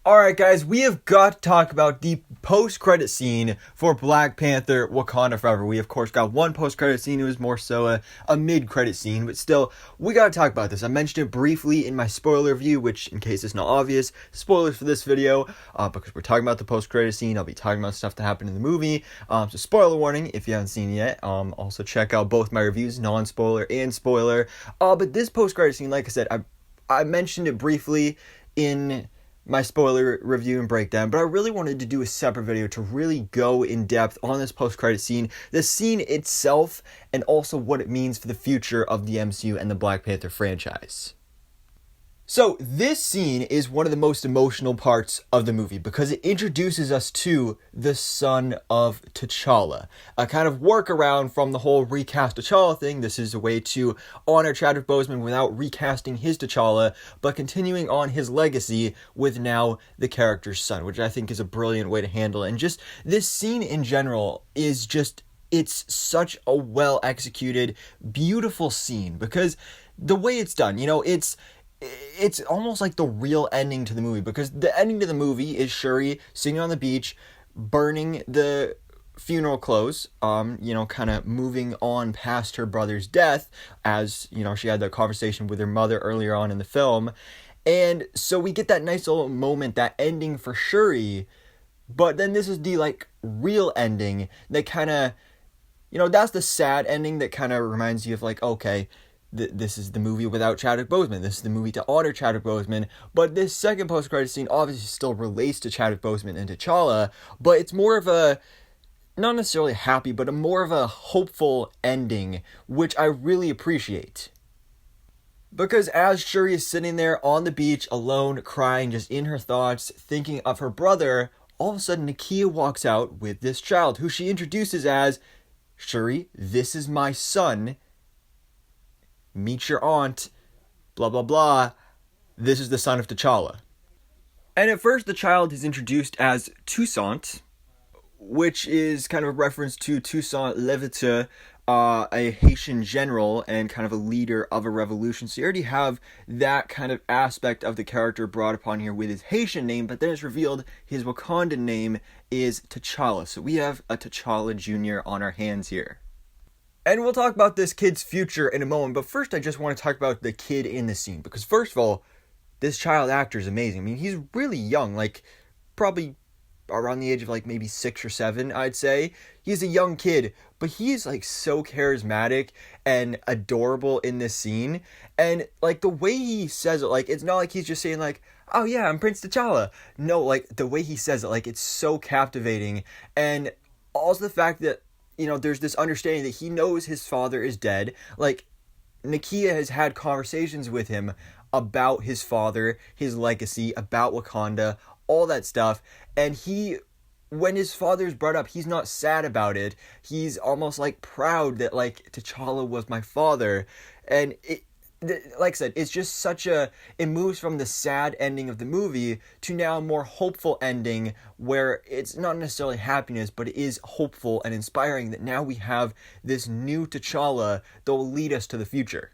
Alright guys, we have got to talk about the post-credit scene for Black Panther Wakanda Forever. We of course got one post-credit scene. It was more so a mid-credit scene, but still, we gotta talk about this. I mentioned it briefly in my spoiler review, which, in case it's not obvious, spoilers for this video, because we're talking about the post-credit scene. I'll be talking about stuff that happened in the movie, so spoiler warning if you haven't seen it yet. Also check out both my reviews, non-spoiler and spoiler. But this post-credit scene, like I said, I mentioned it briefly in my spoiler review and breakdown, but I really wanted to do a separate video to really go in depth on this post-credit scene, the scene itself, and also what it means for the future of the MCU and the Black Panther franchise. So this scene is one of the most emotional parts of the movie because it introduces us to the son of T'Challa. A kind of workaround from the whole recast T'Challa thing. This is a way to honor Chadwick Boseman without recasting his T'Challa, but continuing on his legacy with now the character's son, which I think is a brilliant way to handle it. And just this scene in general is just, it's such a well executed, beautiful scene because the way it's done, it's almost like the real ending to the movie, because the ending to the movie is Shuri sitting on the beach, burning the funeral clothes, kind of moving on past her brother's death, as, she had that conversation with her mother earlier on in the film. And so we get that nice little moment, that ending for Shuri, but then this is the, real ending that kind of, that's the sad ending that kind of reminds you of, okay, this is the movie without Chadwick Boseman. This is the movie to honor Chadwick Boseman. But this second post-credit scene obviously still relates to Chadwick Boseman and T'Challa, but it's more of a, not necessarily happy, but more of a hopeful ending, which I really appreciate. Because as Shuri is sitting there on the beach, alone, crying, just in her thoughts, thinking of her brother, all of a sudden Nakia walks out with this child, who she introduces as, Shuri, this is my son. Meet your aunt, blah, blah, blah. This is the son of T'Challa. And at first, the child is introduced as Toussaint, which is kind of a reference to Toussaint Louverture, a Haitian general and kind of a leader of a revolution. So you already have that kind of aspect of the character brought upon here with his Haitian name, but then it's revealed his Wakandan name is T'Challa. So we have a T'Challa Jr. on our hands here. And we'll talk about this kid's future in a moment, but first I just want to talk about the kid in the scene, because first of all, this child actor is amazing. I mean, he's really young, probably around the age of maybe 6 or 7, I'd say. He's a young kid, but he's so charismatic and adorable in this scene. And the way he says it, it's not like he's just saying oh yeah, I'm Prince T'Challa. No, the way he says it, it's so captivating. And also the fact that there's this understanding that he knows his father is dead. Nakia has had conversations with him about his father, his legacy, about Wakanda, all that stuff. And when his father's brought up, he's not sad about it. He's almost proud that T'Challa was my father. And like I said, it's just it moves from the sad ending of the movie to now a more hopeful ending where it's not necessarily happiness, but it is hopeful and inspiring that now we have this new T'Challa that will lead us to the future.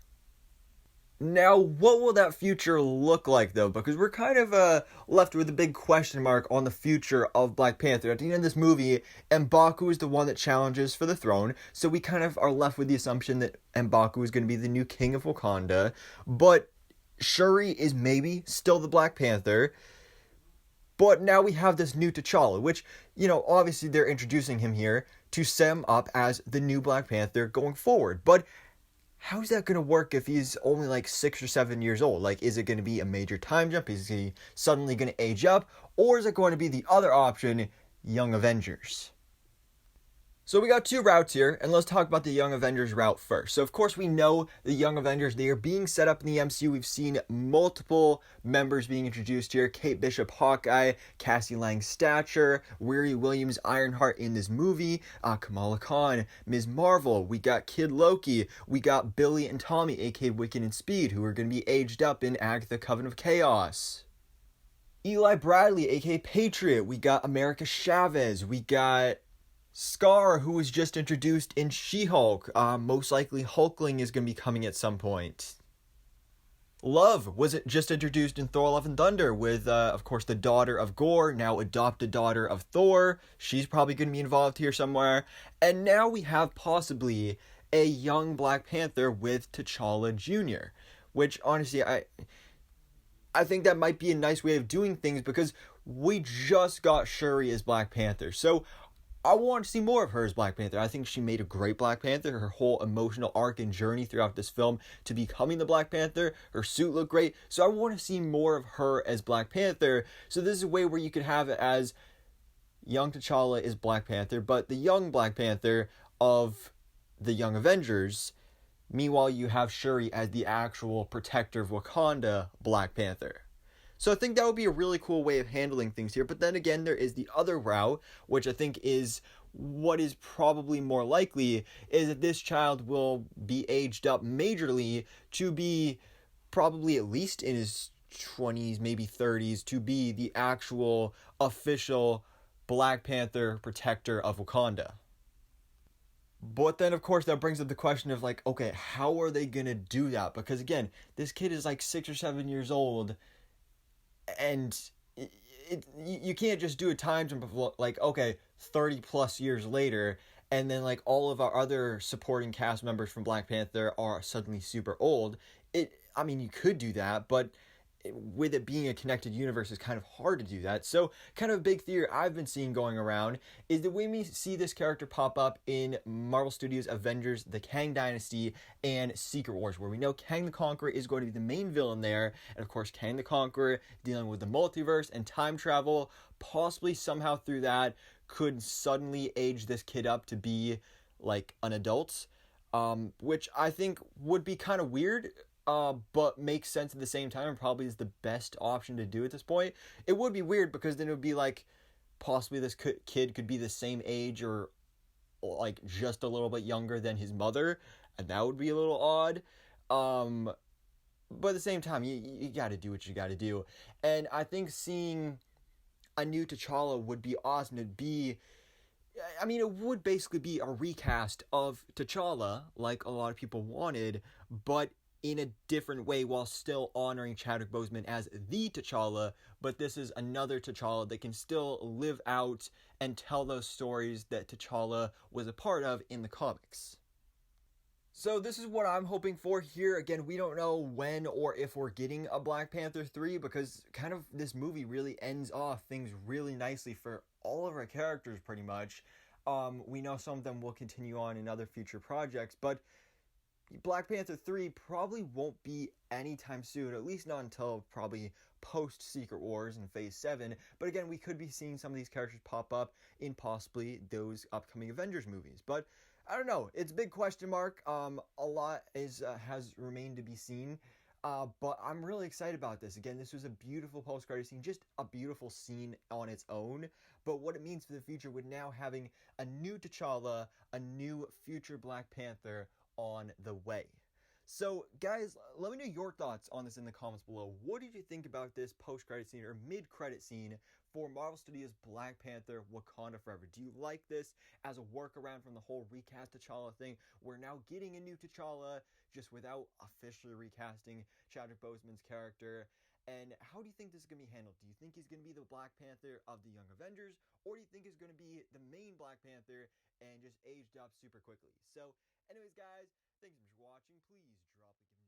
Now, what will that future look like, though? Because we're kind of left with a big question mark on the future of Black Panther. At the end of this movie, M'Baku is the one that challenges for the throne, so we kind of are left with the assumption that M'Baku is going to be the new king of Wakanda, but Shuri is maybe still the Black Panther, but now we have this new T'Challa, which, obviously they're introducing him here to set him up as the new Black Panther going forward, but how's that going to work if he's only 6 or 7 years old? Is it going to be a major time jump? Is he suddenly going to age up? Or is it going to be the other option, Young Avengers? So we got two routes here, and let's talk about the Young Avengers route first. So of course we know the Young Avengers, they are being set up in the MCU. We've seen multiple members being introduced here. Kate Bishop, Hawkeye, Cassie Lang, Stature, Riri Williams, Ironheart in this movie, Kamala Khan, Ms. Marvel, we got Kid Loki, we got Billy and Tommy, aka Wiccan and Speed, who are going to be aged up in Agatha Coven of Chaos. Eli Bradley, aka Patriot, we got America Chavez, we got Scar, who was just introduced in She-Hulk. Most likely Hulkling is going to be coming at some point. Love was just introduced in Thor: Love and Thunder with, of course, the daughter of Gore, now adopted daughter of Thor. She's probably going to be involved here somewhere. And now we have possibly a young Black Panther with T'Challa Jr., which honestly, I think that might be a nice way of doing things because we just got Shuri as Black Panther. So I want to see more of her as Black Panther. I think she made a great Black Panther. Her whole emotional arc and journey throughout this film to becoming the Black Panther. Her suit looked great. So I want to see more of her as Black Panther. So this is a way where you could have it as young T'Challa is Black Panther, but the young Black Panther of the Young Avengers. Meanwhile, you have Shuri as the actual protector of Wakanda, Black Panther. So I think that would be a really cool way of handling things here. But then again, there is the other route, which I think is what is probably more likely, is that this child will be aged up majorly to be probably at least in his 20s, maybe 30s, to be the actual official Black Panther protector of Wakanda. But then, of course, that brings up the question of, like, okay, how are they going to do that? Because, again, this kid is, like, 6 or 7 years old, and you can't just do a time jump of, like, okay, 30 plus years later, and then, like, all of our other supporting cast members from Black Panther are suddenly super old. I mean, you could do that, but with it being a connected universe, it's kind of hard to do that. So, kind of a big theory I've been seeing going around is that when we see this character pop up in Marvel Studios' Avengers, the Kang Dynasty, and Secret Wars, where we know Kang the Conqueror is going to be the main villain there, and of course, Kang the Conqueror dealing with the multiverse and time travel, possibly somehow through that, could suddenly age this kid up to be like an adult, which I think would be kind of weird. But makes sense at the same time and probably is the best option to do at this point. It would be weird because then it would be like possibly this kid could be the same age or like just a little bit younger than his mother, and that would be a little odd. But at the same time, you got to do what you got to do, and I think seeing a new T'Challa would be awesome. It'd be, I mean, it would basically be a recast of T'Challa, like a lot of people wanted, but in a different way while still honoring Chadwick Boseman as the T'Challa, but this is another T'Challa that can still live out and tell those stories that T'Challa was a part of in the comics. So this is what I'm hoping for here. Again, we don't know when or if we're getting a Black Panther 3 because kind of this movie really ends off things really nicely for all of our characters pretty much. We know some of them will continue on in other future projects, but Black Panther 3 probably won't be anytime soon, at least not until probably post Secret Wars in Phase 7. But again, we could be seeing some of these characters pop up in possibly those upcoming Avengers movies. But I don't know. It's a big question mark. A lot has remained to be seen. But I'm really excited about this. Again, this was a beautiful post-credit scene, just a beautiful scene on its own. But what it means for the future with now having a new T'Challa, a new future Black Panther on the way. So, guys, let me know your thoughts on this in the comments below. What did you think about this post-credit scene or mid-credit scene for Marvel Studios' Black Panther Wakanda Forever? Do you like this as a workaround from the whole recast T'Challa thing? We're now getting a new T'Challa just without officially recasting Chadwick Boseman's character. And how do you think this is going to be handled? Do you think he's going to be the Black Panther of the Young Avengers? Or do you think he's going to be the main Black Panther and just aged up super quickly? So, anyways, guys, thanks so much for watching. Please drop a